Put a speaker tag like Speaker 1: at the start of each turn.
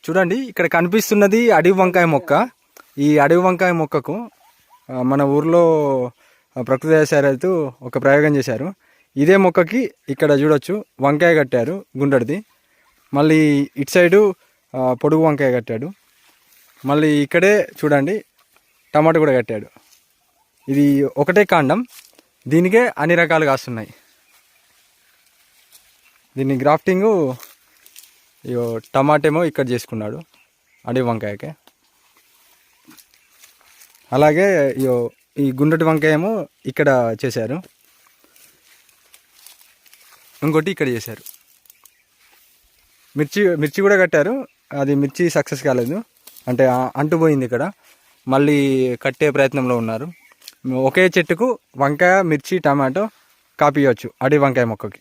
Speaker 1: చూడండి ఇక్కడ కనిపిస్తున్నది అడవి వంకాయ మొక్క. ఈ అడవి వంకాయ మొక్కకు మన ఊర్లో ప్రకృతి వ్యవసాయ రైతు ఒక ప్రయోగం చేశారు. ఇదే మొక్కకి ఇక్కడ చూడొచ్చు వంకాయ కట్టారు గుండ్రడిది. మళ్ళీ ఇటు సైడు పొడుగు వంకాయ కట్టాడు. మళ్ళీ ఇక్కడే చూడండి టమాటో కూడా కట్టాడు. ఇది ఒకటే కాండం, దీనికే అన్ని రకాలు కాస్తున్నాయి. దీన్ని గ్రాఫ్టింగు టమాటేమో ఇక్కడ చేసుకున్నాడు అడవి వంకాయకే. అలాగే ఈ గుండ్రటి వంకాయ ఏమో ఇక్కడ చేశారు, ఇంకోటి ఇక్కడ చేశారు. మిర్చి కూడా కట్టారు. అది మిర్చి సక్సెస్ కాలేదు, అంటే అంటుపోయింది ఇక్కడ. మళ్ళీ కట్టే ప్రయత్నంలో ఉన్నారు. ఒకే చెట్టుకు వంకాయ, మిర్చి, టమాటో కాపీయవచ్చు అడవి వంకాయ మొక్కకి.